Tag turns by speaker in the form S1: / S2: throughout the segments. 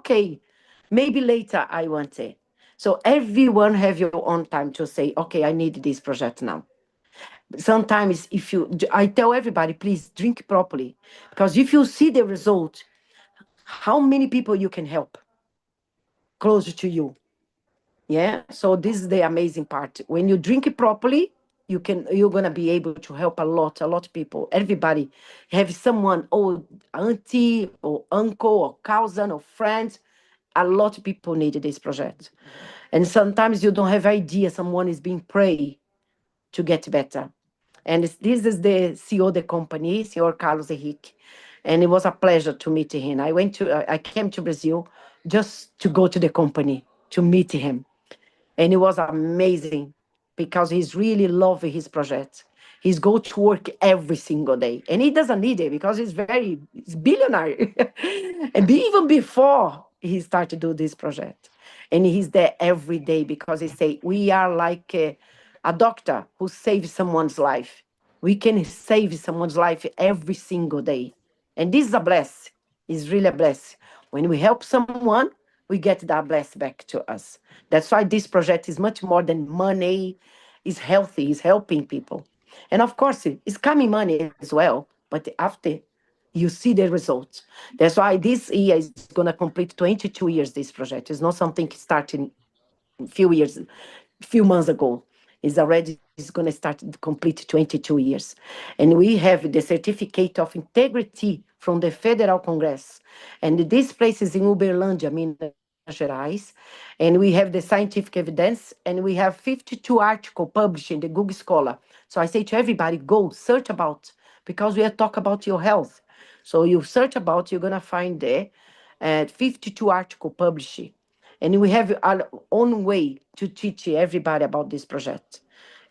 S1: okay, maybe later I want it. So everyone have your own time to say, okay, I need this project now. Sometimes I tell everybody, please drink properly. Because if you see the result, how many people you can help closer to you? Yeah. So this is the amazing part. When you drink it properly, you're gonna be able to help a lot of people. Everybody have someone, or auntie or uncle or cousin or friends. A lot of people need this project. And sometimes you don't have idea someone is being prayed to get better. And this is the CEO of the company, Senor Carlos Henrique. And it was a pleasure to meet him. I came to Brazil just to go to the company to meet him. And it was amazing because he's really loving his project. He's go to work every single day, and he doesn't need it because he's billionaire. And even before he started to do this project, and he's there every day because he say we are like a doctor who saves someone's life. We can save someone's life every single day, and this is a bless. It's really a bless. When we help someone, we get that bless back to us. That's why this project is much more than money. It's healthy. It's helping people, and of course, it's coming money as well. But after you see the results, that's why this year is going to complete 22 years. This project is not something starting few years, few months ago. Is going to start complete 22 years. And we have the certificate of integrity from the Federal Congress. And this place is in Uberlândia, Minas Gerais. And we have the scientific evidence, and we have 52 articles published in the Google Scholar. So I say to everybody, go search about, because we are talking about your health. So you search about, you're going to find there 52 articles published, and we have our own way to teach everybody about this project.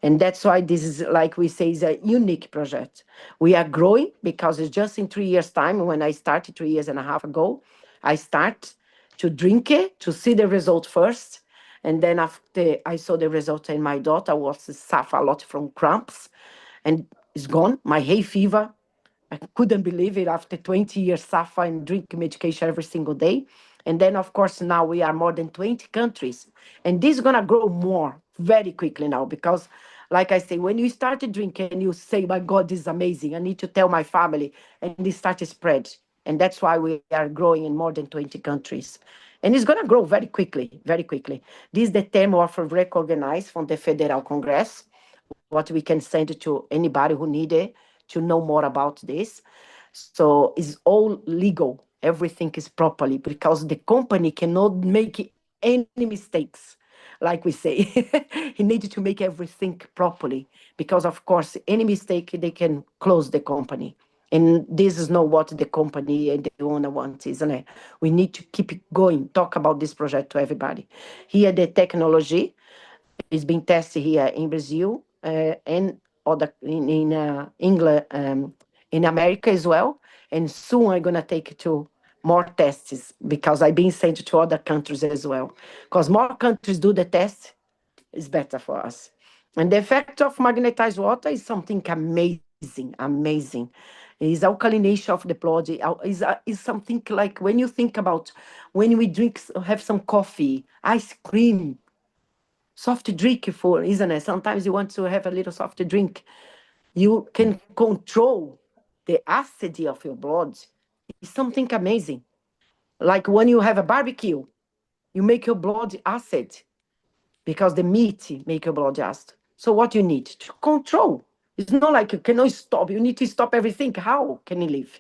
S1: And that's why this is, like we say, is a unique project. We are growing because it's just in 3 years' time. When I started 3 years and a half ago, I start to drink it, to see the result first. And then after I saw the result in my daughter was suffer a lot from cramps, and it's gone. My hay fever, I couldn't believe it after 20 years suffer and drink medication every single day. And then, of course, now we are more than 20 countries. And this is going to grow more very quickly now because, like I say, when you started drinking, you say, my God, this is amazing. I need to tell my family. And this started to spread. And that's why we are growing in more than 20 countries. And it's going to grow very quickly, very quickly. This is the term of recognized from the Federal Congress, what we can send to anybody who need it to know more about this. So it's all legal. Everything is properly because the company cannot make any mistakes. Like we say, he needed to make everything properly because, of course, any mistake they can close the company. And this is not what the company and the owner wants, isn't it? We need to keep it going, talk about this project to everybody. Here, the technology is being tested here in Brazil and other in England, in America as well. And soon I'm gonna take it to more tests because I've been sent to other countries as well. Because more countries do the test, is better for us. And the effect of magnetized water is something amazing, amazing. Is alkalination of the blood. Is something like when you think about when we drink, have some coffee, ice cream, soft drink for, isn't it? Sometimes you want to have a little soft drink. You can control the acidity of your blood. It's something amazing. Like when you have a barbecue, you make your blood acid because the meat make your blood acid. So what you need to control. It's not like you cannot stop. You need to stop everything. How can you live?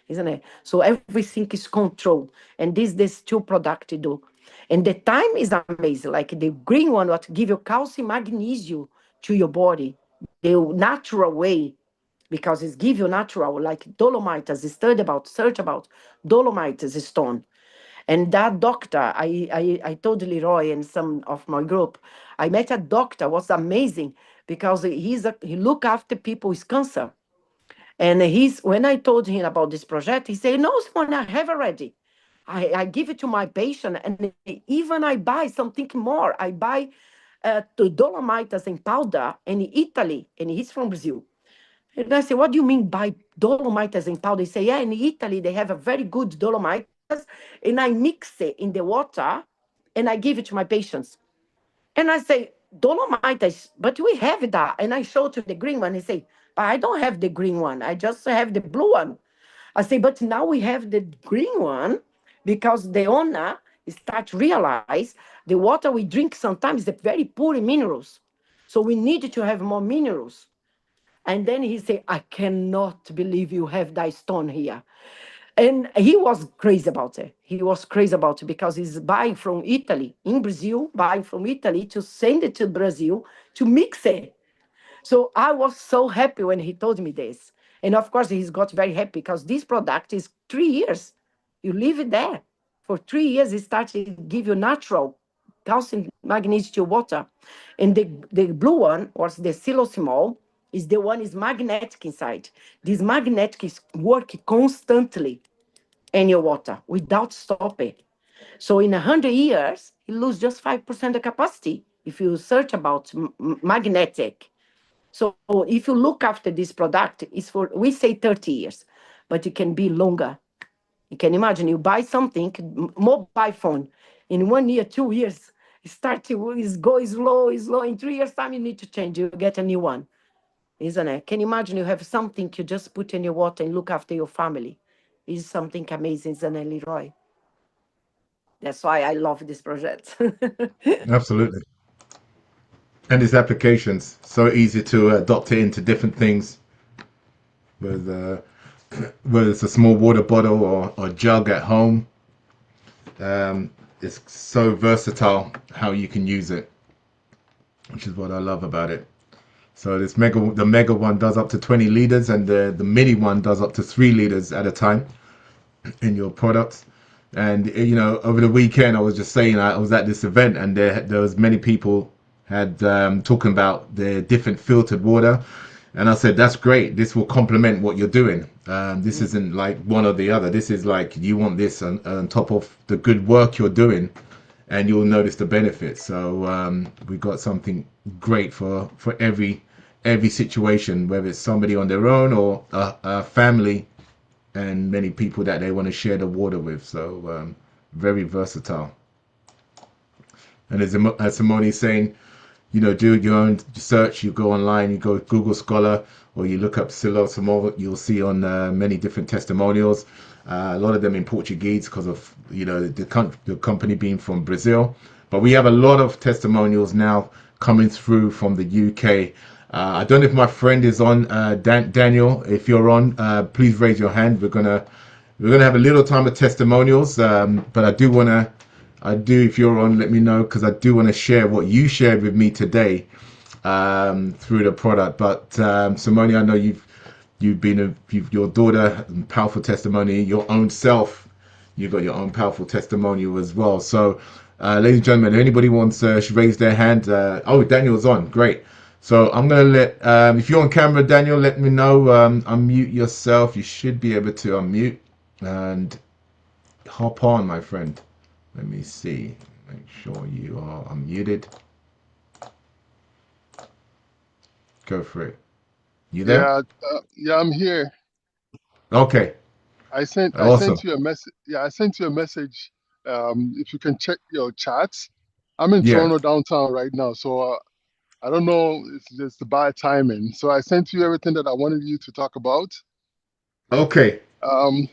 S1: Isn't it? So everything is controlled. And this two product do. And the time is amazing. Like the green one, what give you calcium, magnesium to your body, the natural way, because it's give you natural, like dolomite, as study about, search about, dolomite is a stone. And that doctor, I told Leroy and some of my group, I met a doctor, was amazing, because he look after people with cancer. And when I told him about this project, he said, no, Simone, I have already. I give it to my patient, and even I buy something more. I buy the Dolomites in powder in Italy, and he's from Brazil. And I said, what do you mean by Dolomites in powder? He said, yeah, in Italy, they have a very good Dolomites, and I mix it in the water and I give it to my patients. And I say, Dolomites, but we have that. And I show to the green one. He say, but I don't have the green one. I just have the blue one. I say, but now we have the green one because the owner start to realize the water we drink sometimes is very poor in minerals. So we need to have more minerals. And then he say, I cannot believe you have that stone here. And he was crazy about it. He was crazy about it because he's buying from Italy, in Brazil, buying from Italy to send it to Brazil to mix it. So I was so happy when he told me this. And of course, he's got very happy because this product is 3 years. You leave it there. For 3 years, it starts to give you natural calcium magnesium to water. And the blue one, was the silosimol, is the one is magnetic inside. This magnetic is working constantly in your water without stopping. So in 100 years, you lose just 5% of capacity if you search about magnetic. So if you look after this product, it's for, we say 30 years, but it can be longer. You can imagine you buy something, mobile phone, in 1 year, 2 years, it starts to is go slow, is slow. In 3 years' time, you need to change. You get a new one, isn't it? Can you imagine you have something you just put in your water and look after your family? Is something amazing, isn't it, Leroy? That's why I love this project.
S2: Absolutely. And its applications so easy to adopt it into different things. With whether it's a small water bottle or jug at home, it's so versatile how you can use it, which is what I love about it. So the mega one does up to 20 liters, and the mini one does up to 3 liters at a time in your products. And over the weekend, I was just saying I was at this event, and there was many people had talking about the different filtered water, and I said that's great. This will complement what you're doing. This isn't like one or the other. This is like you want this on top of the good work you're doing, and you'll notice the benefits. So we got something great for every situation, whether it's somebody on their own or a family and many people that they want to share the water with. So very versatile. And as Simone saying, do your own search. You go online, you go Google Scholar, or you look up Silo. You'll see on many different testimonials. A lot of them in Portuguese because of the company being from Brazil. But we have a lot of testimonials now coming through from the UK. I don't know if my friend is on. Daniel, if you're on, please raise your hand. We're gonna have a little time of testimonials, but I do, if you're on, let me know because I do want to share what you shared with me today through the product. But Simone, I know you've been your daughter, powerful testimony, your own self. You've got your own powerful testimonial as well. So, ladies and gentlemen, if anybody wants to raise their hand, oh, Daniel's on, great. So I'm gonna if you're on camera, Daniel, let me know. Unmute yourself. You should be able to unmute and hop on, my friend. Let me see. Make sure you are unmuted. Go for it. You there?
S3: Yeah, yeah, I'm here.
S2: Okay.
S3: I
S2: Awesome.
S3: sent you a message. Yeah, I sent you a message. If you can check your chats. I'm in
S2: Yeah.
S3: Toronto downtown right now, so I don't know. It's just the bad timing. So I sent you everything that I wanted you to talk about.
S2: Okay.
S3: Um,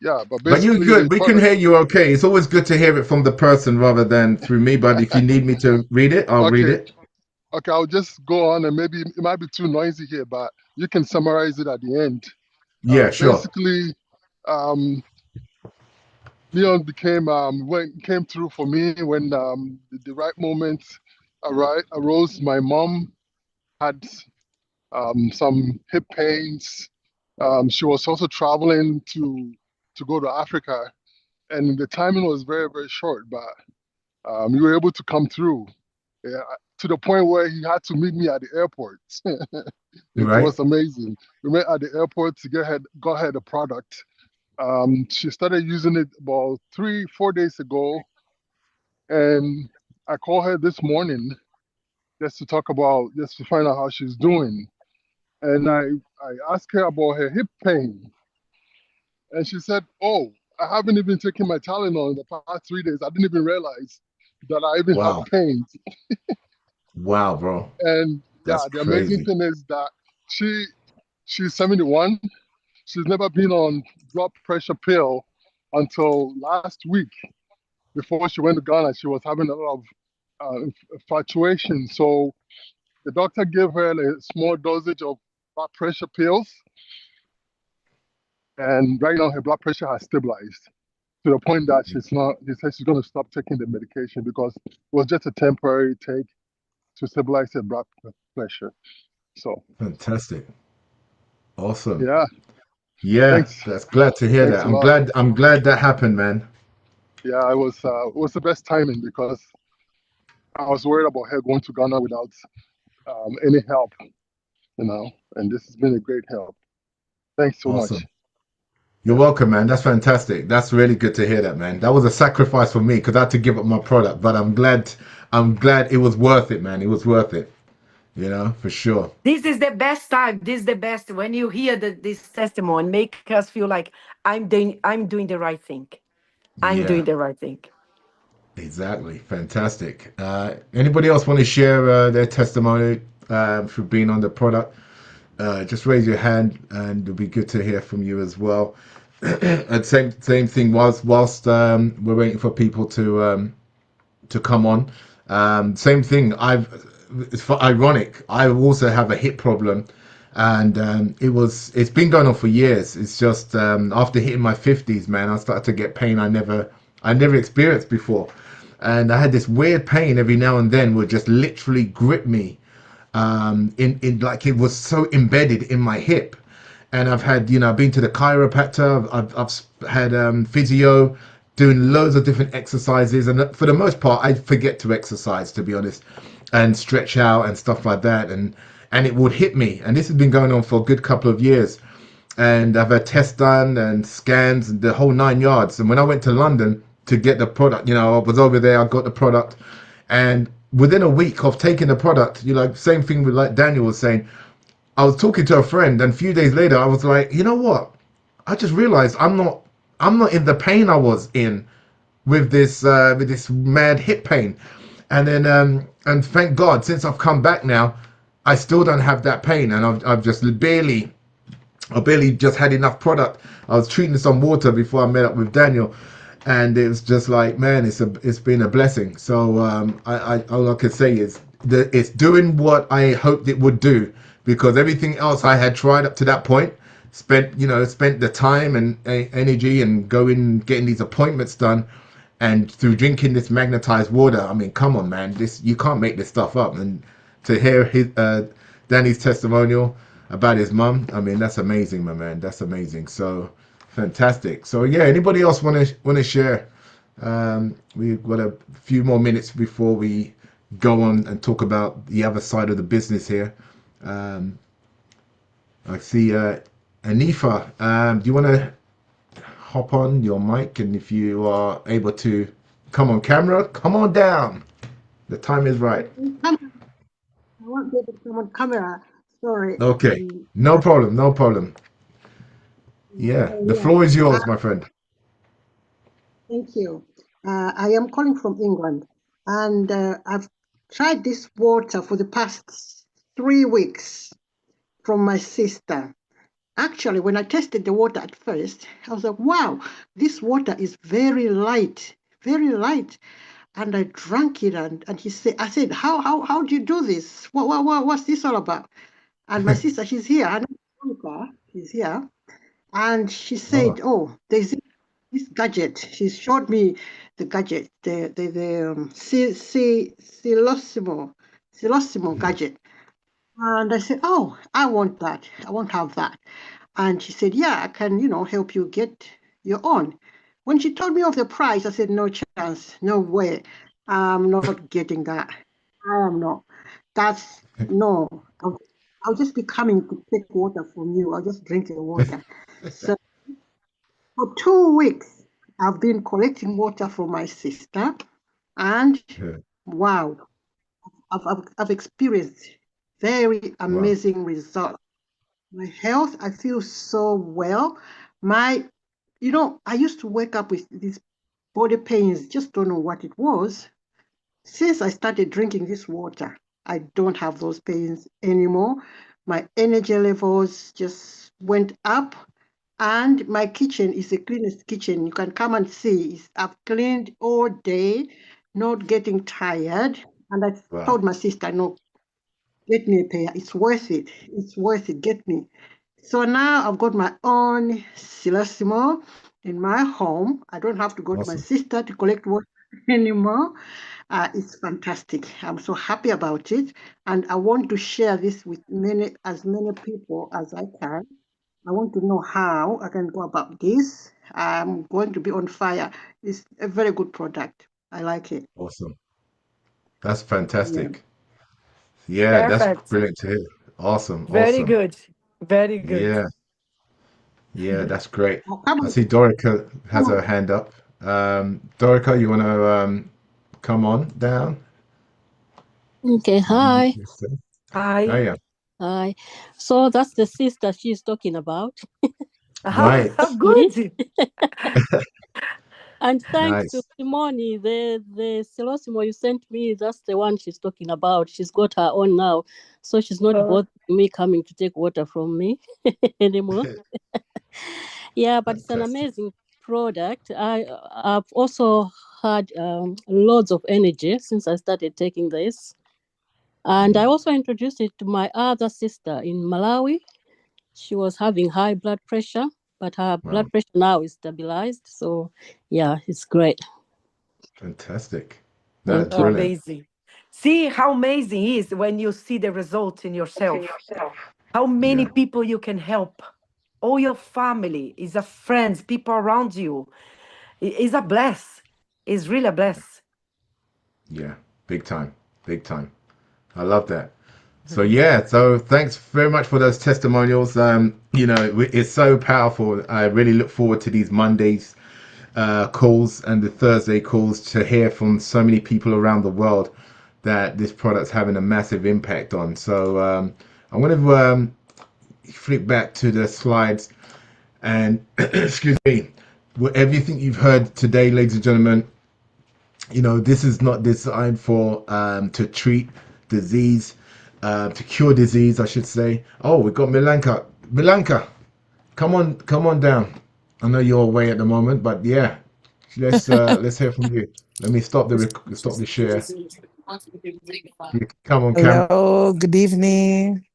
S3: yeah, but
S2: But you're
S3: basically the
S2: good. We can
S3: product.
S2: hear you okay. It's always good to hear it from the person rather than through me. But if you need me to read it, I'll read
S3: Okay,
S2: it.
S3: okay, I'll just go on and maybe it might be too noisy here, but you can summarize it at the end.
S2: Yeah, sure.
S3: Basically, um, Leon became when came through for me when the right moment arose. My mom had some hip pains. She was also traveling to go to Africa, and the timing was very very short. But we were able to come through, yeah, to the point where he had to meet me at the airport. It
S2: Right.
S3: was amazing. We met at the airport to got her the product. She started using it about 4 days ago, and I called her this morning just to find out how she's doing. And I asked her about her hip pain, and she said, "Oh." I haven't even taken my Tylenol in the past 3 days. I didn't even realize that I even had
S2: Wow.
S3: pains.
S2: Wow, bro.
S3: And
S2: That's
S3: yeah, the amazing
S2: crazy.
S3: thing is that she she's 71. She's never been on blood pressure pill until last week. Before she went to Ghana, she was having a lot of fluctuation. So the doctor gave her a small dosage of blood pressure pills, and right now her blood pressure has stabilized to the point that she's not. They said she's going to stop taking the medication because it was just a temporary take to stabilize her blood pressure. So
S2: Fantastic. Awesome.
S3: yeah,
S2: Yeah,
S3: thanks,
S2: that's glad to hear
S3: thanks
S2: that.
S3: a
S2: I'm
S3: lot.
S2: glad I'm glad that happened, man.
S3: Yeah, it was the best timing because I was worried about her going to Ghana without any help, and this has been a great help. Thanks so much.
S2: Awesome. You're
S3: Yeah.
S2: welcome, man. That's fantastic. That's really good to hear that, man. That was a sacrifice for me because I had to give up my product, but I'm glad it was worth it, man. It was worth it, for sure.
S1: This is the best time. This is the best when you hear this testimony, make us feel like I'm doing the right thing. I'm
S2: Yeah,
S1: doing the right thing.
S2: exactly. Fantastic. Anybody else want to share their testimony for being on the product? Just raise your hand, and it'll be good to hear from you as well. And same thing whilst we're waiting for people to come on. Same thing. It's ironic. I also have a hip problem, and it's been going on for years. It's just after hitting my 50s, man, I started to get pain I never experienced before, and I had this weird pain every now and then would just literally grip me, in like it was so embedded in my hip. And I've had, I've been to the chiropractor, I've had physio, doing loads of different exercises, and for the most part, I forget to exercise, to be honest, and stretch out and stuff like that, and it would hit me. And this has been going on for a good couple of years, and I've had tests done and scans and the whole 9 yards. And when I went to London to get the product, I was over there, I got the product, and within a week of taking the product, same thing with like Daniel was saying, I was talking to a friend, and a few days later, I was like, you know what? I just realized I'm not in the pain I was in with this mad hip pain, and thank God, since I've come back now, I still don't have that pain, and I've just I barely just had enough product. I was treating some water before I met up with Daniel, and it was just like, man, it's been a blessing. So I all I can say is that it's doing what I hoped it would do, because everything else I had tried up to that point, spent the time and energy and going getting these appointments done, and through drinking this magnetized water. I mean, come on, man, this you can't make this stuff up. And to hear Danny's testimonial about his mum, I mean, that's amazing, my man. That's amazing. So fantastic. So yeah, anybody else want to share? We've got a few more minutes before we go on and talk about the other side of the business here. Um, I see Anifa. Do you want to hop on your mic, and if you are able to come on camera, come on down. The time is right.
S4: I won't be able to come on camera. Sorry.
S2: Okay, no problem, no problem. Yeah, the
S4: Yeah.
S2: floor is yours, my friend.
S4: Thank you. I am calling from England, and I've tried this water for the past 3 weeks from my sister. Actually, when I tested the water at first, I was like, wow, this water is very light, very light. And I drank it, and I said, how do you do this? What's this all about? And my sister, she's here. Her name is Monica. She's here. And she
S2: Oh,
S4: said, oh, there's this gadget. She showed me the gadget, the Silosimo
S2: yeah.
S4: gadget. And I said, oh, I want that. I want to have that. And she said, yeah, I can, help you get your own. When she told me of the price, I said, no chance, no way. I'm not getting that. I am not. That's no. I'll just be coming to take water from you. I'll just drink the water. So for 2 weeks, I've been collecting water from my sister, and
S2: Yeah.
S4: wow, I've experienced very
S2: Wow.
S4: amazing results. My health, I feel so well. My I used to wake up with these body pains, just don't know what it was. Since I started drinking this water, I don't have those pains anymore. My energy levels just went up, and my kitchen is the cleanest kitchen. You can come and see. I've cleaned all day, not getting tired. And I
S2: Wow.
S4: told my sister, no, get me a pair. It's worth it. It's worth it. Get me. So now I've got my own Silosimo in my home. I don't have to go to my
S2: Awesome.
S4: sister to collect water anymore. It's fantastic. I'm so happy about it, and I want to share this with as many people as I can. I want to know how I can go about this. I'm going to be on fire. It's a very good product. I like it.
S2: Awesome. That's
S4: Yeah.
S2: fantastic. Yeah, that's
S1: Perfect.
S2: brilliant to hear. Awesome.
S1: Very
S2: Awesome.
S1: good. Very good.
S2: Yeah. Yeah, that's great.
S4: Oh, come
S2: I
S4: on,
S2: see Dorica
S4: come
S2: has her
S4: on.
S2: hand up. Dorica, you want to come on down?
S5: Okay, hi.
S2: Yes. Oh,
S1: Hi.
S2: yeah.
S5: Hi. So that's the sister she's talking about.
S2: Right.
S1: How
S5: Me.
S1: good.
S5: And thanks to
S2: Nice.
S5: Simone, the Celosimo you sent me, that's the one she's talking about. She's got her own now. So she's not
S1: Uh,
S5: bothering me coming to take water from me anymore. Yeah, but it's an
S2: Fantastic.
S5: amazing product. I've also had loads of energy since I started taking this. And I
S2: Mm,
S5: also introduced it to my other sister in Malawi. She was having high blood pressure, but her
S2: wow.
S5: blood pressure now is stabilized. So, yeah, it's great.
S2: Fantastic. That's
S5: Thank you.
S2: brilliant.
S1: Amazing. See how amazing it is when you see the result in yourself. How many
S2: Yeah.
S1: people you can help. All your family is a friends, people around you. Is a bless. It's really a bless.
S2: Yeah. Big time. Big time. I love that. So yeah, so thanks very much for those testimonials. It's so powerful. I really look forward to these Mondays calls and the Thursday calls to hear from so many people around the world that this product's having a massive impact on. So I'm going to flick back to the slides and excuse me, everything you've heard today, ladies and gentlemen, this is not designed for to treat disease, to cure disease, I should say. Oh, we got Milanka. Milanka, come on down. I know you're away at the moment, but yeah, let's hear from you. Let me stop the share. You come on camera.
S6: Hello, good evening.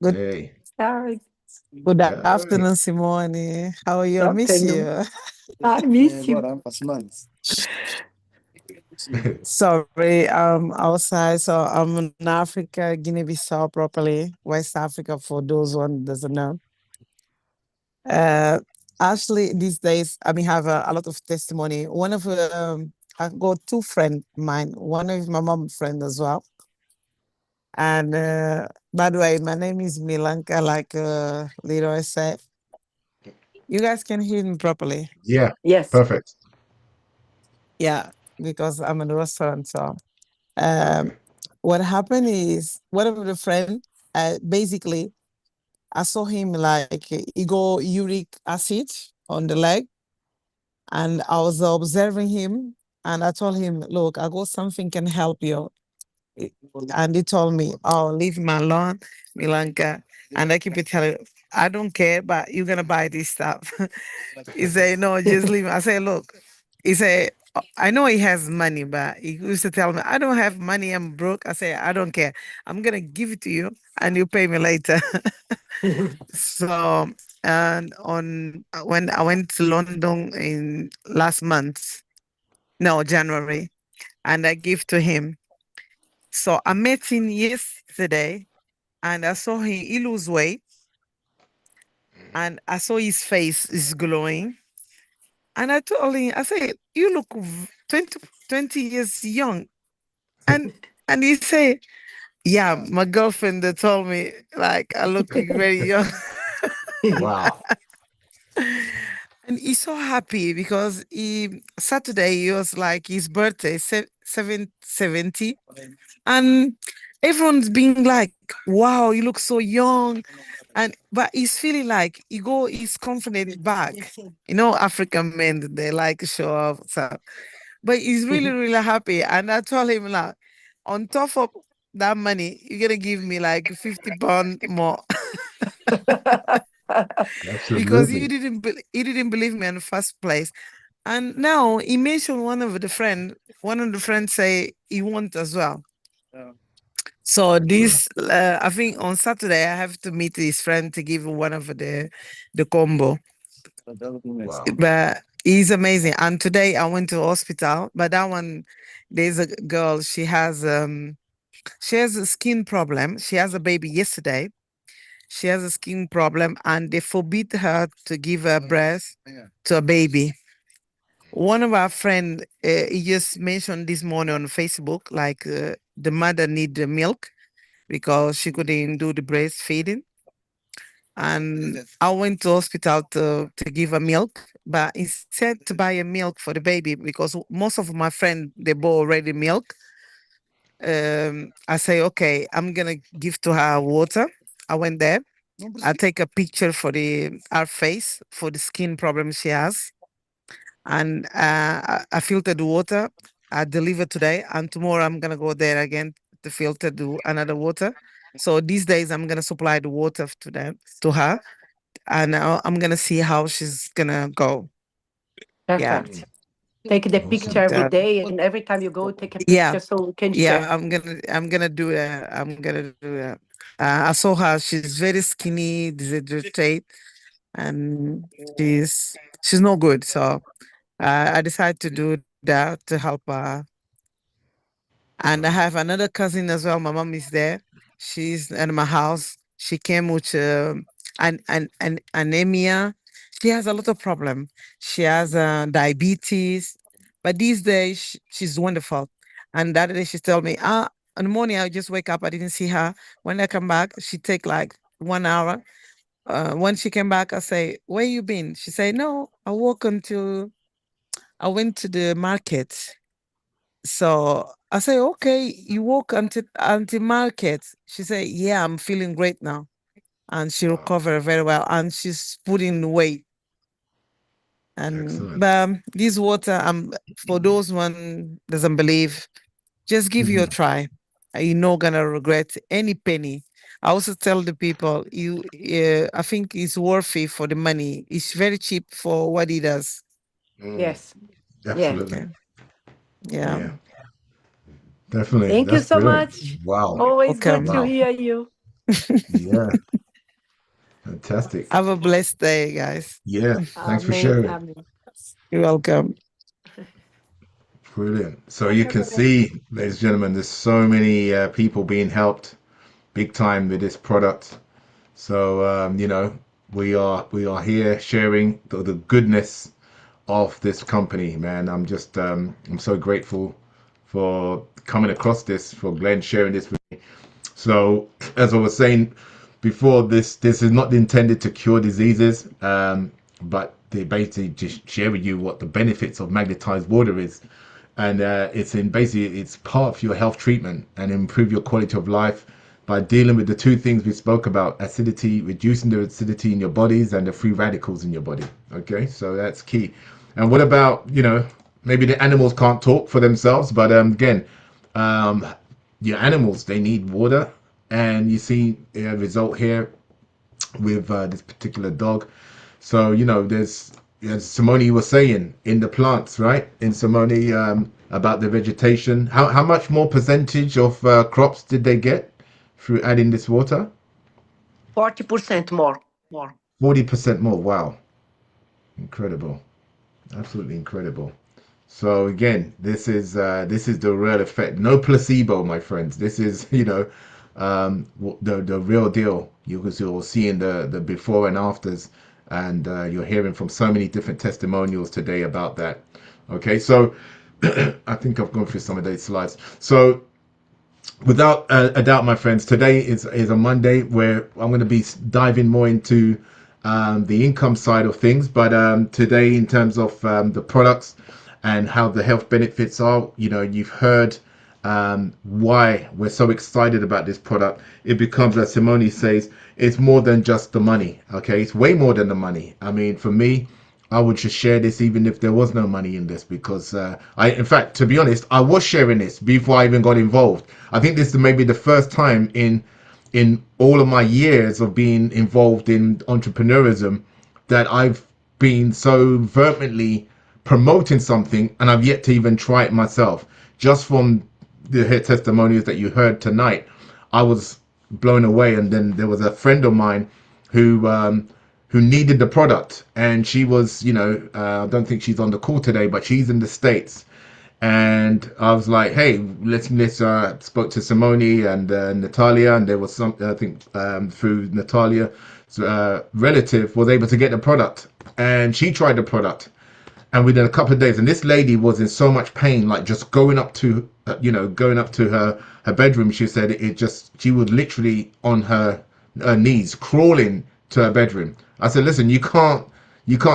S6: Good
S2: Hey,
S1: Hi.
S6: good
S2: hey.
S6: afternoon, Simone. How are you? I miss
S1: Afternoon.
S6: you.
S1: I miss you.
S6: Sorry, outside. So I'm in Africa, Guinea-Bissau properly, West Africa for those one doesn't know. Uh Actually these days I mean have a lot of testimony. One of I got two friends mine. One is my mom friend as well. And by the way, my name is Milanka, like Leroy said. You guys can hear me properly.
S2: Yeah,
S1: Yes.
S2: perfect.
S6: Yeah, because I'm in the restaurant. So um,
S2: Okay.
S6: what happened is one of the friend, basically, I saw him like he go uric acid on the leg, and I was observing him, and I told him, "Look, I got something can help you." And he told me, "Oh, leave me alone, Milanka." And I keep it telling, "I don't care, but you're gonna buy this stuff." He said, "No, just leave me." I said, "Look," he said, "I know he has money, but he used to tell me, I don't have money, I'm broke." I say, "I don't care. I'm gonna give it to you and you pay me later." So, and on when I went to London in last month, no, January, and I give to him. So I met him yesterday and I saw he lose weight and I saw his face is glowing. And I told him, I said, "You look 20 years young." And he said, "Yeah, my girlfriend that told me like I look very young."
S2: Wow.
S6: And he's so happy because Saturday he was like his birthday, 770. And everyone's being like, "Wow, you look so young." And but he's feeling like he go, he's confident back. African men, they like to show off. So, but he's really, really happy. And I told him like, on top of that money, you're gonna give me like 50 pounds more because
S2: Absolutely.
S6: he didn't believe me in the first place. And now he mentioned one of the friends say he wants as well. So
S2: Excellent.
S6: this, I think on Saturday I have to meet his friend to give one of the combo.
S2: Wow.
S6: But he's amazing. And today I went to hospital. But that one, there's a girl. She has a skin problem. She has a baby yesterday. She has a skin problem, and they forbid her to give her breast to a baby. One of our friend, he just mentioned this morning on Facebook, like the mother need the milk because she couldn't do the breastfeeding. And I went to hospital to give her milk, but instead to buy a milk for the baby because most of my friends they bought already milk. I say, okay, I'm gonna give to her water. I went there. I take a picture for her face for the skin problem she has, and I filtered the water. I delivered today, and tomorrow I'm gonna go there again to filter another water. So these days I'm gonna supply the water to her, and I'm gonna see how she's gonna go. Yeah,
S2: Mm,
S1: Perfect. Take the picture
S2: awesome.
S1: every
S6: that,
S1: day, and every time you go, take a
S6: yeah,
S1: picture so we can
S6: yeah.
S1: share.
S6: I'm gonna do that. I'm gonna do that. I saw her. She's very skinny, dehydrated, and she's no good. So I decided to do that to help her. And I
S2: Wow.
S6: have another cousin as well. My mom is there. She's in my house. She came with an anemia. She has a lot of problem. She has diabetes, but these days she's wonderful. And that day she told me, in the morning I just wake up. I didn't see her. When I come back, she take like 1 hour. When she came back, I say, "Where you been?" She say, "No, I went to the market." So I say, okay, you walk until market. She said, yeah, I'm feeling great now. And she
S2: Wow.
S6: recovered very well and she's putting weight. And
S2: Excellent.
S6: but this water, for those one doesn't believe, just give you a
S2: Mhm.
S6: try. You're not gonna regret any penny. I also tell the people, I think it's worth it for the money. It's very cheap for what it does.
S2: Mm,
S1: Yes. Yeah.
S2: absolutely.
S6: Okay. Yeah.
S2: Yeah, definitely.
S1: Thank you
S2: That's
S1: so
S2: brilliant.
S1: much.
S2: Wow.
S1: Always good
S6: Welcome.
S1: to
S2: Wow.
S1: hear you.
S2: Yeah, fantastic.
S6: Have a blessed day, guys.
S2: Yeah, thanks for
S1: Amen.
S2: sharing.
S1: Amen.
S6: You're welcome.
S2: Brilliant. So you can see, ladies and gentlemen, there's so many people being helped big time with this product. So we are here sharing the goodness of this company, man. I'm so grateful for coming across this, for Glenn sharing this with me. So as I was saying before, this is not intended to cure diseases, but they basically just share with you what the benefits of magnetized water is, and it's part of your health treatment and improve your quality of life by dealing with the two things we spoke about: acidity, reducing the acidity in your bodies, and the free radicals in your body. Okay, so that's key. And what about, maybe the animals can't talk for themselves, but again, um, your animals, they need water, and you see a result here with this particular dog. So there's, as Simone was saying, in the plants, right? In Simone, about the vegetation. How much more percentage of crops did they get through adding this water?
S1: 40% more. More.
S2: 40% more. Wow, incredible, absolutely incredible. So again, this is the real effect. No placebo, my friends. This is the real deal. You're seeing the before and afters, and you're hearing from so many different testimonials today about that. Okay, so I think I've gone through some of those slides. So without a doubt, my friends, today is a Monday where I'm going to be diving more into the income side of things. But today, in terms of the products and how the health benefits are, you've heard why we're so excited about this product. It becomes, as Simone says, it's more than just the money. Okay, it's way more than the money. I mean, for me, I would just share this even if there was no money in this, because in fact, to be honest, I was sharing this before I even got involved. I think this is maybe the first time in all of my years of being involved in entrepreneurism that I've been so vehemently promoting something and I've yet to even try it myself. Just from the testimonials that you heard tonight, I was blown away. And then there was a friend of mine who needed the product, and she was, I don't think she's on the call today, but she's in the States. And I was like, hey, let's spoke to Simone and Natalia, and there was some, I think, through Natalia's relative was able to get the product, and she tried the product, and within a couple of days, and this lady was in so much pain, like just going up to her bedroom. She said she was literally on her knees crawling to her bedroom. I said, listen, you can't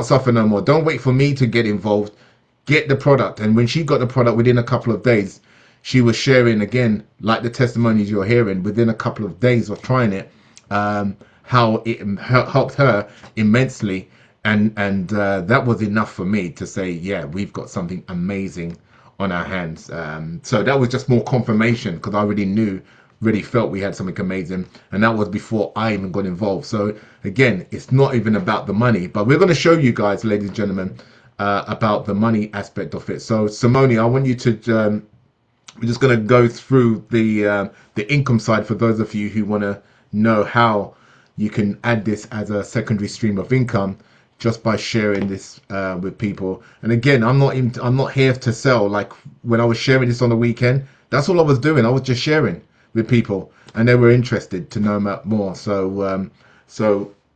S2: suffer no more. Don't wait for me to get involved. Get the product. And when she got the product, within a couple of days, she was sharing again, like the testimonies you're hearing, within a couple of days of trying it, how it helped her immensely. And that was enough for me to say, yeah, we've got something amazing on our hands. So that was just more confirmation, because I already knew, really felt we had something amazing, and that was before I even got involved. So again, it's not even about the money, but we're going to show you guys, ladies and gentlemen, about the money aspect of it. So Simone, I want you to we're just going to go through the income side for those of you who want to know how you can add this as a secondary stream of income just by sharing this with people. And again, I'm not here to sell. Like when I was sharing this on the weekend, that's all I was doing. I was just sharing with people, and they were interested to know more. So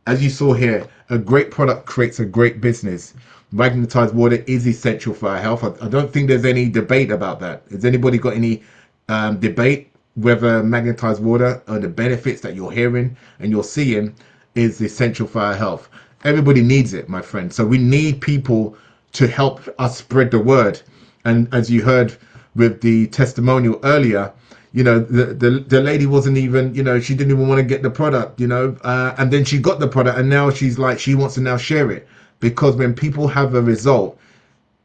S2: as you saw here, a great product creates a great business. Magnetized water is essential for our health. I don't think there's any debate about that. Has anybody got any debate whether magnetized water or the benefits that you're hearing and you're seeing is essential for our health? Everybody needs it, my friend. So we need people to help us spread the word. And as you heard with the testimonial earlier, the lady wasn't even, she didn't even want to get the product, and then she got the product, and now she's like, she wants to now share it. Because when people have a result,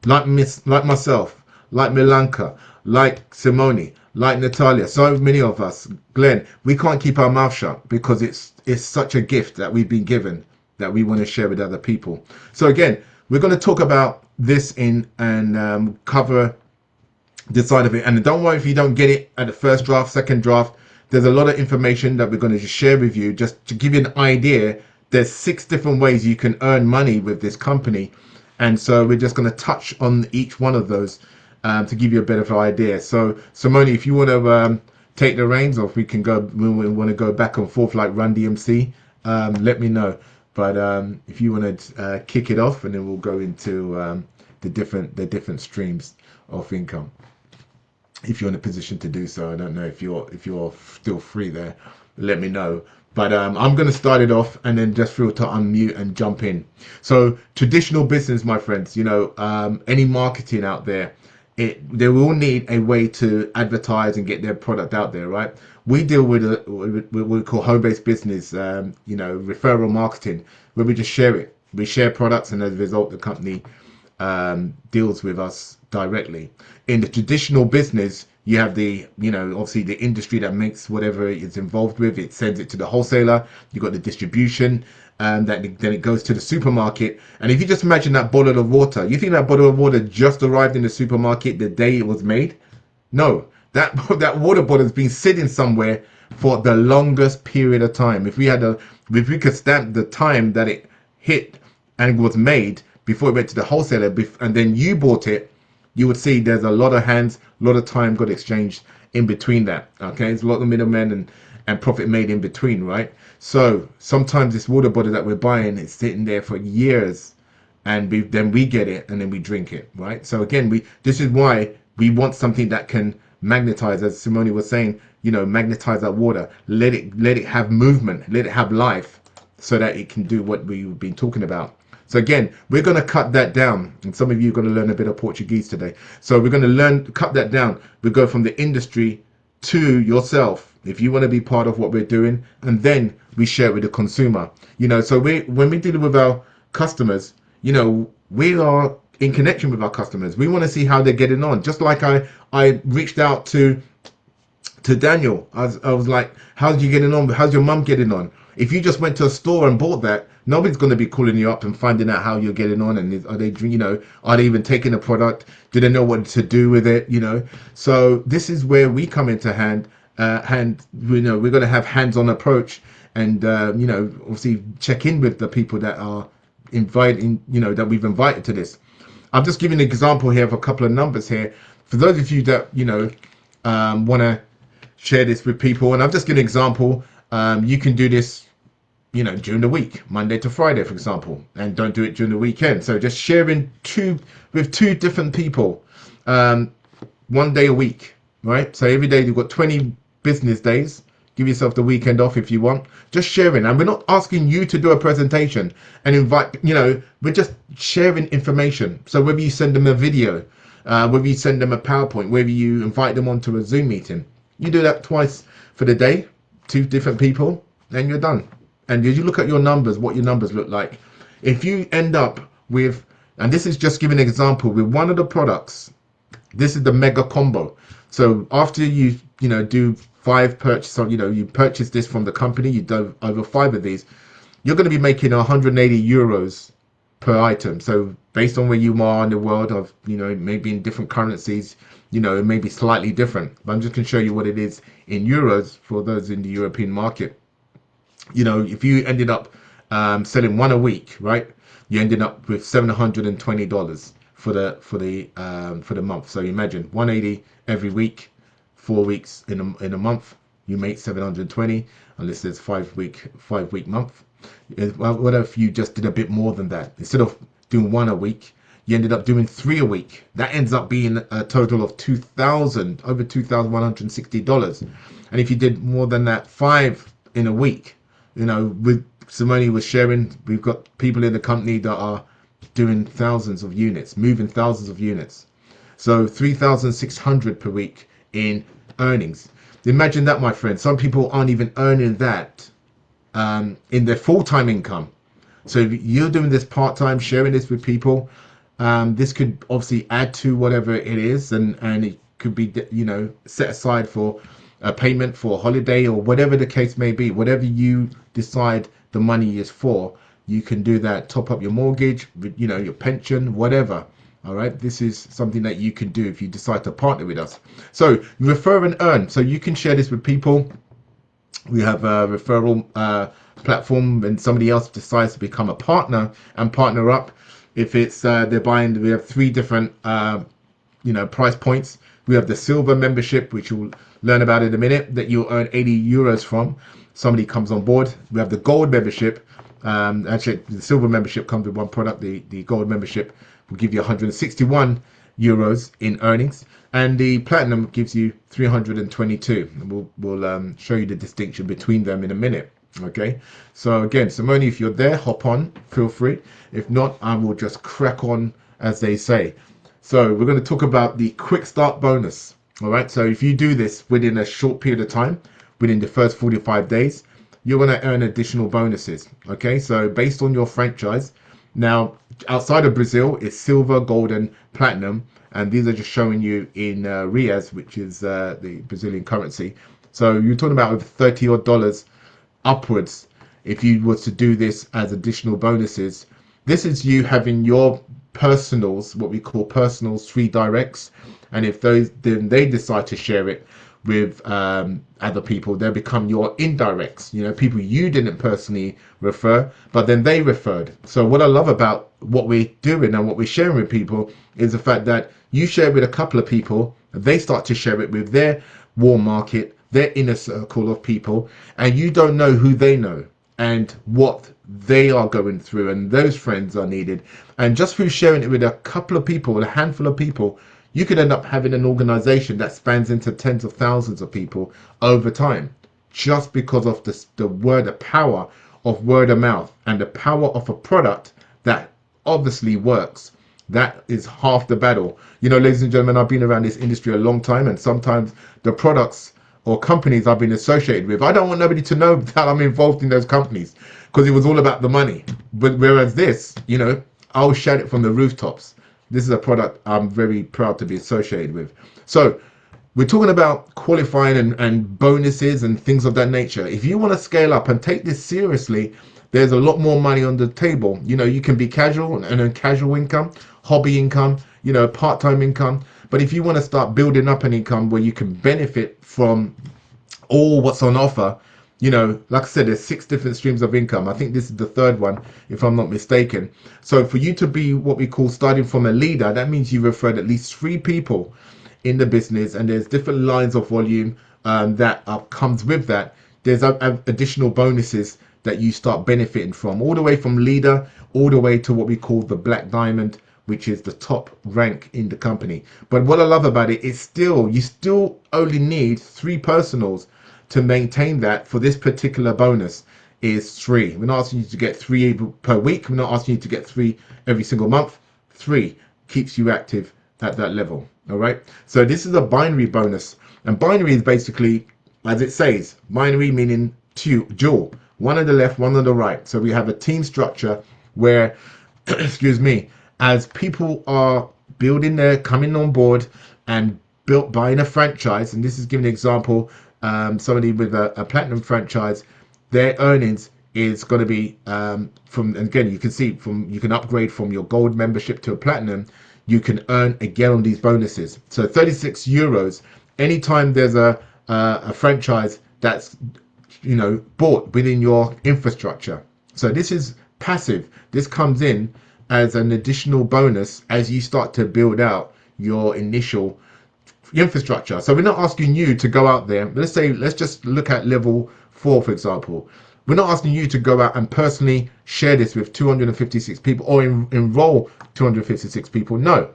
S2: like myself, like Milanka, like Simone, like Natalia, so many of us, Glenn, we can't keep our mouth shut, because it's such a gift that we've been given that we want to share with other people. So again, we're going to talk about this and cover this side of it. And don't worry if you don't get it at the first draft, second draft. There's a lot of information that we're going to just share with you, just to give you an idea. There's 6 different ways you can earn money with this company, and so we're just going to touch on each one of those to give you a bit of an idea. So Simone, if you want to take the reins, or if we want to go back and forth like Run DMC, let me know. But if you want to kick it off, and then we'll go into the different streams of income, if you're in a position to do so. I don't know if you're still free there. Let me know. But I'm going to start it off, and then just feel to unmute and jump in. So traditional business, my friends, any marketing out there, they will need a way to advertise and get their product out there, right? We deal with what we call home-based business, referral marketing, where we just share it. We share products, and as a result, the company deals with us directly. In the traditional business, you have obviously the industry that makes whatever it's involved with. It sends it to the wholesaler. You've got the distribution, and then it goes to the supermarket. And if you just imagine that bottle of water, you think that bottle of water just arrived in the supermarket the day it was made? No, that water bottle has been sitting somewhere for the longest period of time. If we could stamp the time that it hit and was made before it went to the wholesaler, and then you bought it, you would see there's a lot of hands, a lot of time got exchanged in between that. Okay, there's a lot of middlemen and profit made in between, right? So sometimes this water bottle that we're buying is sitting there for years, and then we get it and then we drink it, right? So again, this is why we want something that can magnetize, as Simone was saying, magnetize that water, let it have movement, let it have life, so that it can do what we've been talking about. So again, we're going to cut that down, and some of you are going to learn a bit of Portuguese today. So we're going to cut that down. We go from the industry to yourself, if you want to be part of what we're doing, and then we share it with the consumer. So when we deal with our customers, we are in connection with our customers. We want to see how they're getting on. Just like I reached out to Daniel. I was like, how's you getting on? How's your mum getting on? If you just went to a store and bought that, nobody's going to be calling you up and finding out how you're getting on, and are they even taking the product? Do they know what to do with it? So this is where we come into we're going to have hands-on approach, and obviously check in with the people that are inviting, that we've invited to this. I'm just giving an example here of a couple of numbers here for those of you that want to share this with people. And I've just given an example. You can do this, during the week, Monday to Friday, for example, and don't do it during the weekend. So just sharing with two different people, 1 day a week, right? So every day you've got 20 business days. Give yourself the weekend off if you want. Just sharing. And we're not asking you to do a presentation and invite, we're just sharing information. So whether you send them a video, whether you send them a PowerPoint, whether you invite them onto a Zoom meeting, you do that twice for the day, 2 different people, and you're done. And as you look at your numbers, what your numbers look like, if you end up with, and this is just giving an example, with one of the products, this is the mega combo. So after you do 5 purchases, you purchase this from the company, you do over 5 of these, you're going to be making 180 euros per item. So based on where you are in the world of, maybe in different currencies, it may be slightly different, but I'm just going to show you what it is in euros for those in the European market. If you ended up selling 1 a week, right, you ended up with $720 for the month. So imagine 180 every week, 4 weeks in a month, you make 720, unless there's 5-week month. What if you just did a bit more than that? Instead of doing 1 a week, you ended up doing 3 a week. That ends up being a total of over $2,160. And if you did more than that, 5 in a week, with Simone was sharing, we've got people in the company that are doing thousands of units, moving thousands of units. So 3,600 per week in earnings. Imagine that, my friend. Some people aren't even earning that in their full-time income. So if you're doing this part-time, sharing this with people, this could obviously add to whatever it is, and it could be set aside for a payment for a holiday or whatever the case may be. Whatever you decide the money is for, you can do that. Top up your mortgage, your pension, whatever. All right, this is something that you can do if you decide to partner with us. So refer and earn. So you can share this with people. We have a referral platform, and somebody else decides to become a partner and partner up. If it's they're buying, we have 3 different price points. We have the silver membership, which you'll learn about in a minute, that you'll earn 80 euros from. Somebody comes on board. We have the gold membership. Actually, the silver membership comes with 1 product. The gold membership will give you 161 euros in earnings, and the platinum gives you 322. And we'll show you the distinction between them in a minute. Okay, so again, Simone, if you're there, hop on, feel free. If not, I will just crack on, as they say. So we're going to talk about the quick start bonus. All right, so if you do this within a short period of time, within the first 45 days, you're going to earn additional bonuses. Okay, so based on your franchise. Now, outside of Brazil, it's silver, gold, and platinum, and these are just showing you in Reais, which is the Brazilian currency. So you're talking about over $30 upwards if you were to do this as additional bonuses. This is you having your personals, what we call personals, 3 directs, and if then they decide to share it with other people, they become your indirects, people you didn't personally refer, but then they referred. So what I love about what we're doing and what we're sharing with people is the fact that you share it with a couple of people, they start to share it with their warm market, their inner circle of people, and you don't know who they know and what they are going through, and those friends are needed. And just through sharing it with a couple of people, a handful of people, you could end up having an organization that spans into tens of thousands of people over time, just because of the power of word of mouth and the power of a product that obviously works. That is half the battle. You know, ladies and gentlemen, I've been around this industry a long time, and sometimes the products or companies I've been associated with, I don't want nobody to know that I'm involved in those companies because it was all about the money. But whereas this, you know, I'll shout it from the rooftops. This is a product I'm very proud to be associated with. So we're talking about qualifying and bonuses and things of that nature. If you want to scale up and take this seriously, there's a lot more money on the table. You know, you can be casual and earn casual income, hobby income, you know, part-time income. But if you want to start building up an income where you can benefit from all what's on offer, you know, like I said, there's 6 different streams of income. I think this is the third one, if I'm not mistaken. So for you to be what we call starting from a leader, that means you've referred at least 3 people in the business, and there's different lines of volume that comes with that. There's additional bonuses that you start benefiting from, all the way from leader all the way to what we call the black diamond, which is the top rank in the company. But what I love about it is still, you still only need 3 personals to maintain that. For this particular bonus is 3. We're not asking you to get 3 per week. We're not asking you to get 3 every single month. 3 keeps you active at that level. All right. So this is a binary bonus, and binary is basically, as it says, binary meaning dual, one on the left, one on the right. So we have a team structure where, excuse me, as people are building their coming on board and buying a franchise, and this is giving an example, somebody with a platinum franchise, their earnings is going to be from, again, you can see from, you can upgrade from your gold membership to a platinum, you can earn again on these bonuses. So 36 euros anytime there's a franchise that's, you know, bought within your infrastructure. So this is passive. This comes in as an additional bonus as you start to build out your initial infrastructure. So we're not asking you to go out there. Let's just look at level 4, for example. We're not asking you to go out and personally share this with 256 people or enroll 256 people. No,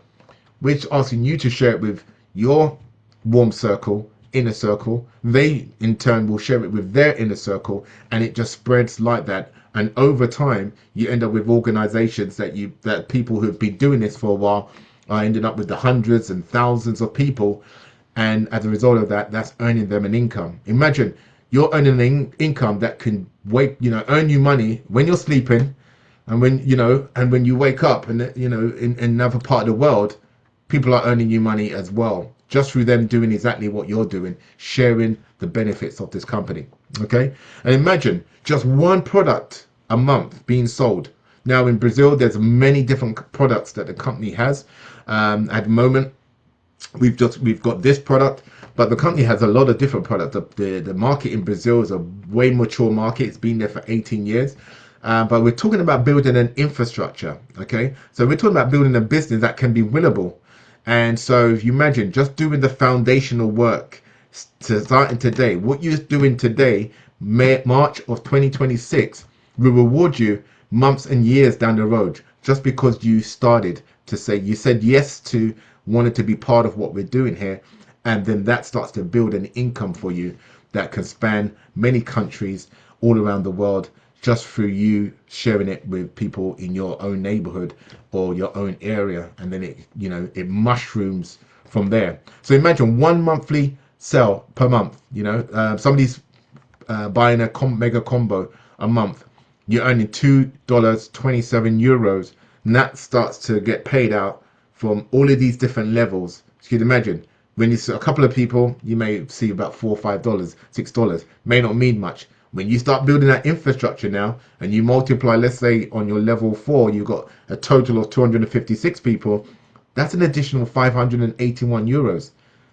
S2: we're asking you to share it with your warm circle, inner circle. They in turn will share it with their inner circle, and it just spreads like that. And over time, you end up with organizations that people who've been doing this for a while are ended up with the hundreds and thousands of people, and as a result of that, that's earning them an income. Imagine you're earning an income that can earn you money when you're sleeping, and when you wake up, and in another part of the world, people are earning you money as well, just through them doing exactly what you're doing, sharing the benefits of this company. Okay, and imagine just one product a month being sold. Now in Brazil, there's many different products that the company has. At the moment, we've got this product, but the company has a lot of different products. The market in Brazil is a way mature market. It's been there for 18 years. But we're talking about building an infrastructure. Okay, so we're talking about building a business that can be winnable. And so if you imagine just doing the foundational work to starting today, what you're doing today, March of 2026, will reward you months and years down the road, just because you started to say, you said yes to wanted to be part of what we're doing here. And then that starts to build an income for you that can span many countries all around the world, just through you sharing it with people in your own neighborhood or your own area, and then it mushrooms from there. So imagine one monthly sell per month. Somebody's buying a mega combo a month, you're earning €2.27, and that starts to get paid out from all of these different levels. So you can imagine when you see a couple of people, you may see about $4, $5, $6, may not mean much. When you start building that infrastructure now, and you multiply, let's say on your level 4, you've got a total of 256 people, that's an additional €581.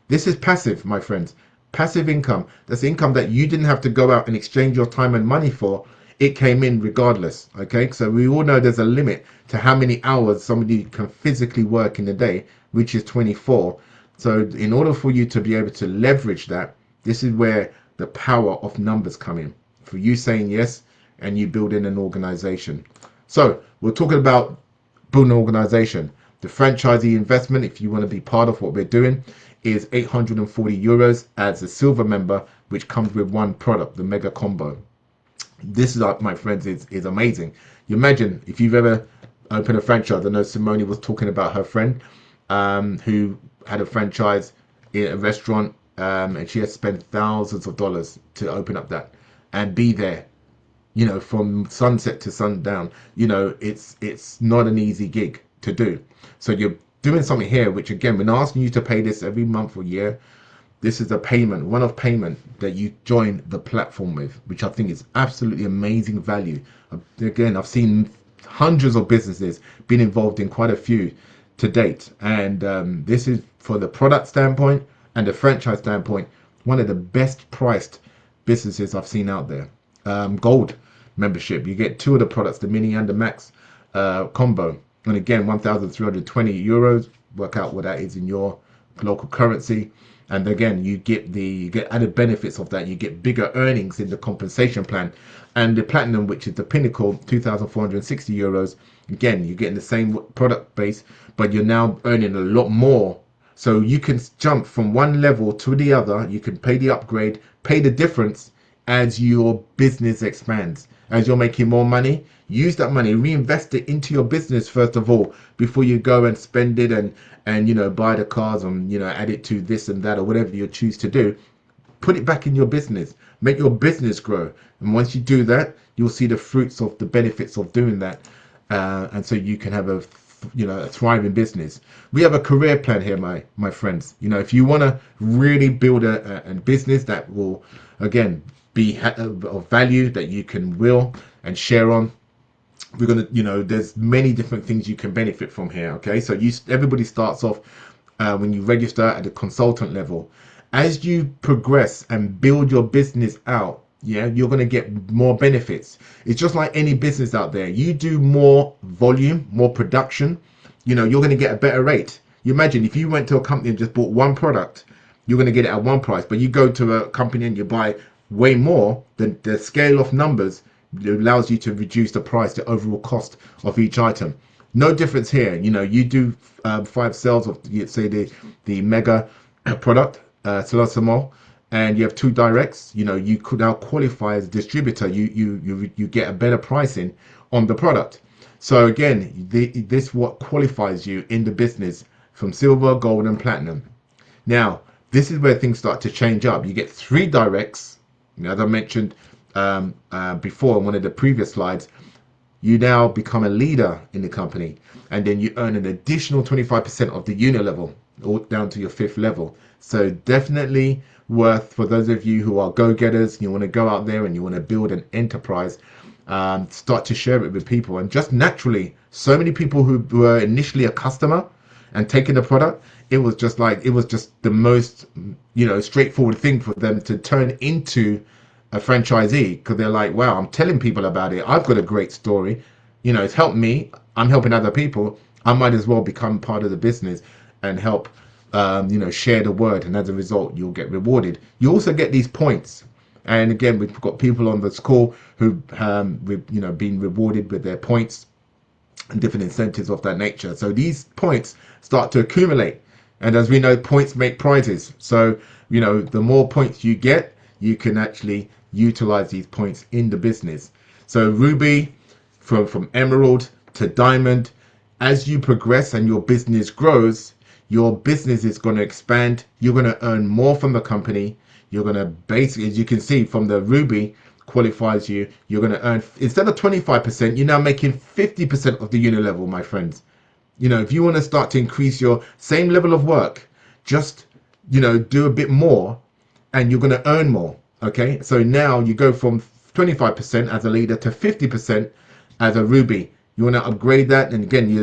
S2: This is passive, my friends. Passive income. That's income that you didn't have to go out and exchange your time and money for. It came in regardless. Okay, so we all know there's a limit to how many hours somebody can physically work in a day, which is 24. So in order for you to be able to leverage that, this is where the power of numbers come in. For you saying yes and you building an organization. So we're talking about building an organization. The franchisee investment, if you want to be part of what we're doing, is €840 as a silver member, which comes with one product, the mega combo. This is, my friends, is amazing. You imagine if you've ever open a franchise. I know Simone was talking about her friend who had a franchise in a restaurant, and she has spent thousands of dollars to open up that and be there, from sunset to sundown. It's not an easy gig to do. So you're doing something here, which again, we're not asking you to pay this every month or year. This is a payment, one-off payment that you join the platform with, which I think is absolutely amazing value. Again, I've seen hundreds of businesses, been involved in quite a few to date, and this is, for the product standpoint and the franchise standpoint, one of the best priced businesses I've seen out there. Gold membership, you get two of the products, the mini and the max combo, and again, 1,320 euros. Work out what that is in your local currency. And again, you get added benefits of that. You get bigger earnings in the compensation plan, and the platinum, which is the pinnacle, 2,460 euros. Again, you're getting the same product base, but you're now earning a lot more. So you can jump from one level to the other. You can pay the upgrade, pay the difference as your business expands. As you're making more money, use that money, reinvest it into your business first of all, before you go and spend it and buy the cars and add it to this and that or whatever you choose to do. Put it back in your business, make your business grow, and once you do that, you'll see the fruits of the benefits of doing that, and so you can have a thriving business. We have a career plan here, my friends. If you want to really build a business that will again be of value, that you can will and share on, we're gonna there's many different things you can benefit from here. Okay, so everybody starts off when you register at the consultant level. As you progress and build your business out, you're going to get more benefits. It's just like any business out there. You do more volume, more production, you're going to get a better rate. You imagine if you went to a company and just bought one product, you're going to get it at one price, but you go to a company and you buy way more, than the scale of numbers allows you to reduce the price, the overall cost of each item. No difference here. You do 5 sales of, say, the mega product, Timol, and you have 2 directs. You could now qualify as a distributor. You get a better pricing on the product. So again, this what qualifies you in the business from silver, gold, and platinum. Now, this is where things start to change up. You get 3 directs. As I mentioned before in one of the previous slides, you now become a leader in the company, and then you earn an additional 25% of the unit level, all down to your 5th level. So definitely worth, for those of you who are go-getters, you want to go out there and you want to build an enterprise, start to share it with people. And just naturally, so many people who were initially a customer and taking the product, it was just the most straightforward thing for them to turn into a franchisee, because they're like, wow, I'm telling people about it, I've got a great story, it's helped me, I'm helping other people, I might as well become part of the business and help share the word, and as a result you'll get rewarded. You also get these points, and again, we've got people on this call who been rewarded with their points and different incentives of that nature. So these points start to accumulate, and as we know, points make prizes. So the more points you get, you can actually utilize these points in the business. So Ruby, from emerald to diamond, as you progress and your business grows, your business is going to expand. You're going to earn more from the company. You're going to basically, as you can see from the Ruby, qualifies you, you're going to earn, instead of 25%, you're now making 50% of the unit level, my friends. If you want to start to increase your same level of work, just do a bit more and you're going to earn more. Okay, so now you go from 25% as a leader to 50% as a Ruby. You want to upgrade that, and again,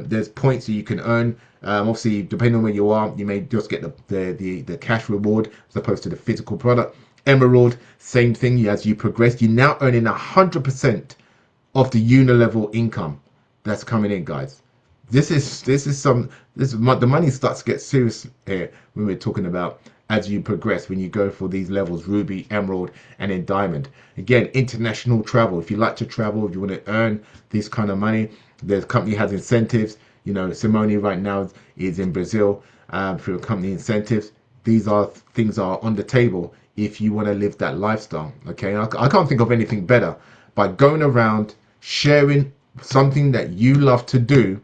S2: there's points that you can earn. Obviously, depending on where you are, you may just get the cash reward as opposed to the physical product. Emerald, same thing. As you progress, you're now earning 100% of the unilevel income that's coming in, guys. The money starts to get serious here when we're talking about as you progress, when you go for these levels, Ruby, Emerald, and then Diamond. Again, international travel. If you like to travel, if you want to earn this kind of money, the company has incentives. Simone right now is in Brazil for company incentives. These are things that are on the table if you want to live that lifestyle. Okay, I can't think of anything better by going around sharing something that you love to do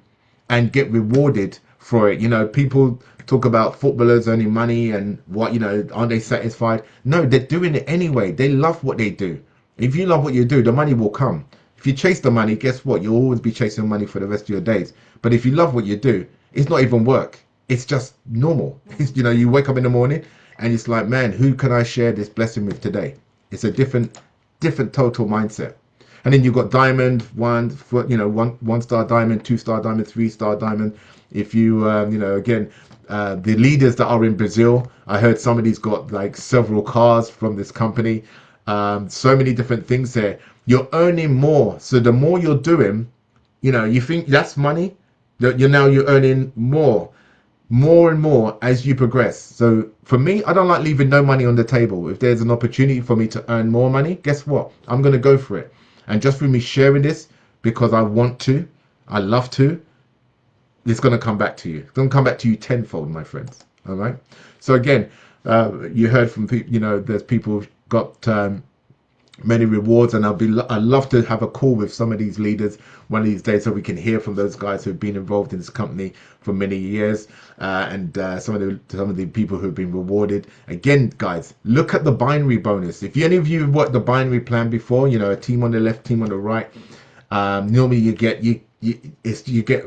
S2: and get rewarded for it. You know, people talk about footballers earning money and what, you know, aren't they satisfied? No, they're doing it anyway. They love what they do. If you love what you do, the money will come. If you chase the money, guess what? You'll always be chasing money for the rest of your days. But if you love what you do, it's not even work. It's just normal. It's, you know, you wake up in the morning and it's like, man, who can I share this blessing with today? It's a different total mindset. And then you've got diamond, one star diamond, 2 star diamond, 3 star diamond. If you, you know, again, the leaders that are in Brazil, I heard somebody's got like several cars from this company. So many different things there. You're earning more. So the more you're doing, you know, you think that's money, that you're earning more and more as you progress. So for me, I don't like leaving no money on the table. If there's an opportunity for me to earn more money, guess what? I'm going to go for it. And just for me sharing this because I want to, I love to, it's going to come back to you. It's going to come back to you tenfold, my friends. All right. So again, you heard from people, you know, there's people who've got many rewards, and I'd love to have a call with some of these leaders one of these days so we can hear from those guys who've been involved in this company for many years, and some of the people who've been rewarded. Again, guys, look at the binary bonus. If any of you have worked the binary plan before, you know, a team on the left, team on the right, normally you get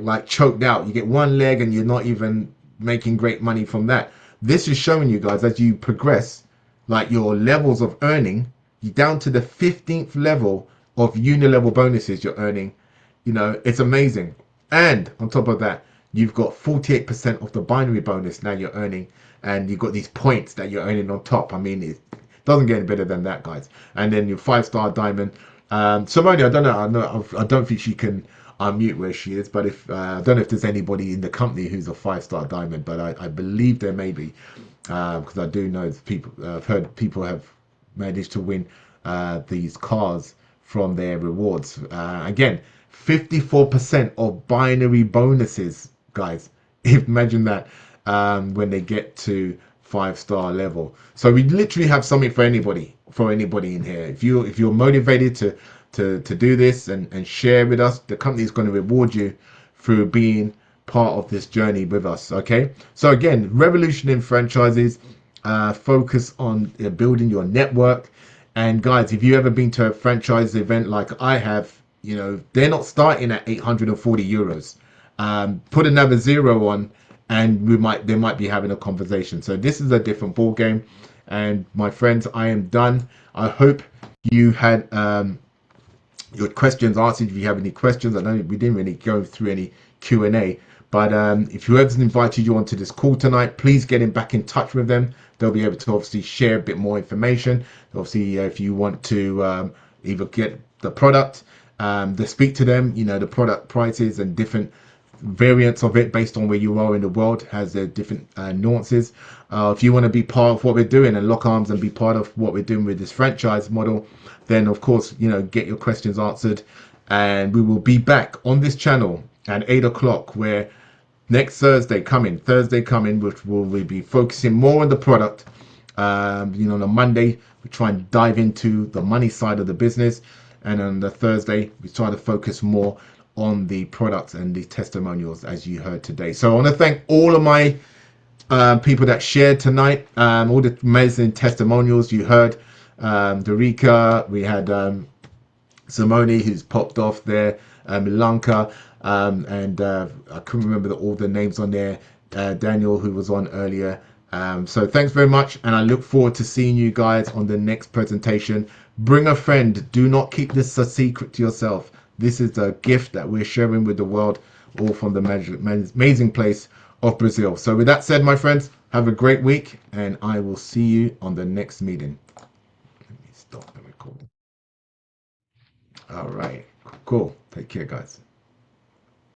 S2: like choked out. You get one leg and you're not even making great money from that. This is showing you guys as you progress, like your levels of earning, you're down to the 15th level of uni-level bonuses you're earning. You know, it's amazing. And on top of that, you've got 48% of the binary bonus now you're earning, and you've got these points that you're earning on top. I mean, it doesn't get any better than that, guys. And then your 5 star diamond. Simone, I don't think she can unmute where she is, but if I don't know if there's anybody in the company who's a 5 star diamond, but I believe there may be, because I do know people. I've heard people have managed to win these cars from their rewards. Again, 54% of binary bonuses, guys. Imagine that, when they get to 5 star level. So we literally have something for anybody in here. If you're motivated to do this and share with us, the company is going to reward you through being part of this journey with us. Okay, so again, revolution in franchises, focus on building your network. And guys, if you ever been to a franchise event like I have, you know, they're not starting at 840 euros. Put another zero on and they might be having a conversation. So this is a different ball game. And my friends, I am done. I hope you had your questions answered. If you have any questions, I know we didn't really go through any Q&A, but if whoever's invited you onto this call tonight, please get in back in touch with them. They'll be able to obviously share a bit more information. Obviously, if you want to either get the product, to speak to them, you know, the product prices and different variants of it based on where you are in the world has their different nuances. If you want to be part of what we're doing and lock arms and be part of what we're doing with this franchise model, then of course, you know, get your questions answered, and we will be back on this channel at 8 o'clock, where next Thursday coming, which will we be focusing more on the product. You know, on a Monday we try and dive into the money side of the business, and on the Thursday we try to focus more on the products and the testimonials, as you heard today. So I want to thank all of my people that shared tonight, all the amazing testimonials you heard. Dorica, we had Simone, who's popped off there, Milanka, and I couldn't remember all the names on there, Daniel, who was on earlier. So thanks very much, and I look forward to seeing you guys on the next presentation. Bring a friend. Do not keep this a secret to yourself. This is a gift that we're sharing with the world, all from the amazing place of Brazil. So with that said, my friends, have a great week, and I will see you on the next meeting. Let me stop the recording. All right, cool. Take care, guys.